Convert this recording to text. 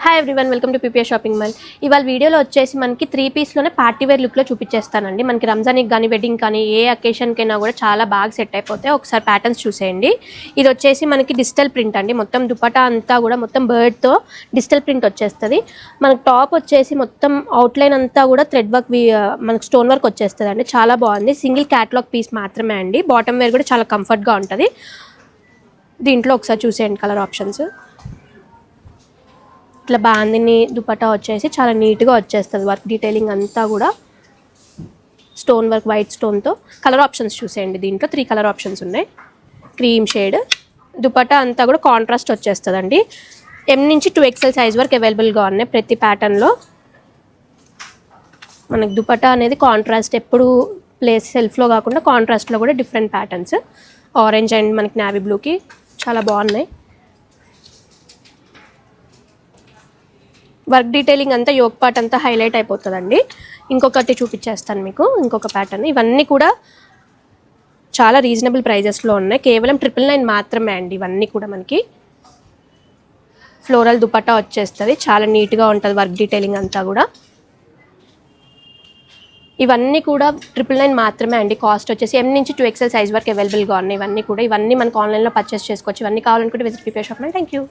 Hi everyone, welcome to PPR shopping mall. ఇవాళ వీడియోలో వచ్చేసి మనకి 3 పీస్లోనే పార్టీ వేర్ లుక్లో చూపించేస్తానండి. మనకి రంజాన్కి కానీ వెడ్డింగ్ కానీ ఏ అకేషన్కైనా కూడా చాలా బాగా సెట్ అయిపోతాయి. ఒకసారి ప్యాటర్న్స్ చూసేయండి. ఇది వచ్చేసి మనకి డిజిటల్ ప్రింట్ అండి. మొత్తం దుపట్టా అంతా కూడా మొత్తం బర్డ్తో డిజిటల్ ప్రింట్ వచ్చేస్తుంది. మనకి టాప్ వచ్చేసి మొత్తం అవుట్లైన్ అంతా కూడా థ్రెడ్ వర్క్ మనకి స్టోన్ వర్క్ వచ్చేస్తుంది అండి. చాలా బాగుంది. సింగిల్ క్యాటలాగ్ పీస్ మాత్రమే అండి. బాటమ్ వేర్ కూడా చాలా కంఫర్ట్గా ఉంటుంది. దీంట్లో ఒకసారి చూసేయండి కలర్ ఆప్షన్స్. ఇట్లా బాందిని దుపట్టా వచ్చేసి చాలా నీట్గా వచ్చేస్తుంది. వర్క్ డీటెయిలింగ్ అంతా కూడా స్టోన్ వర్క్ వైట్ స్టోన్తో. కలర్ ఆప్షన్స్ చూసేయండి. దీంట్లో 3 కలర్ ఆప్షన్స్ ఉన్నాయి. క్రీమ్ షేడ్ దుపట్టా అంతా కూడా కాంట్రాస్ట్ వచ్చేస్తుందండి. M నుంచి 2XL సైజ్ వరకు అవైలబుల్గా ఉన్నాయి ప్రతి ప్యాటర్న్లో. మనకి దుపట్టా అనేది కాంట్రాస్ట్ ఎప్పుడు ప్లేస్ సెల్ఫ్లో కాకుండా కాంట్రాస్ట్లో కూడా డిఫరెంట్ ప్యాటర్న్స్. ఆరెంజ్ అండ్ మనకి నావీ బ్లూకి చాలా బాగున్నాయి. వర్క్ డీటెయిలింగ్ అంతా యోక్ పార్ట్ అంతా హైలైట్ అయిపోతుందండి. ఇంకొకటి చూపించేస్తాను మీకు, ఇంకొక ప్యాటర్న్. ఇవన్నీ కూడా చాలా రీజనబుల్ ప్రైజెస్లో ఉన్నాయి. కేవలం 999 మాత్రమే అండి. ఇవన్నీ కూడా మనకి ఫ్లోరల్ దుపట్టా వచ్చేస్తుంది. చాలా నీట్గా ఉంటుంది వర్క్ డీటెయిలింగ్ అంతా కూడా. ఇవన్నీ కూడా 999 మాత్రమే అండి. కాస్ట్ వచ్చేసి M నుంచి 2XL సైజ్ వరకు అవైలబుల్గా ఉన్నాయి. ఇవన్నీ మనకు ఆన్లైన్లో పర్చేస్ చేసుకోవచ్చు. ఇవన్నీ కావాలనుకుంటే visit PPR shop. Thank you.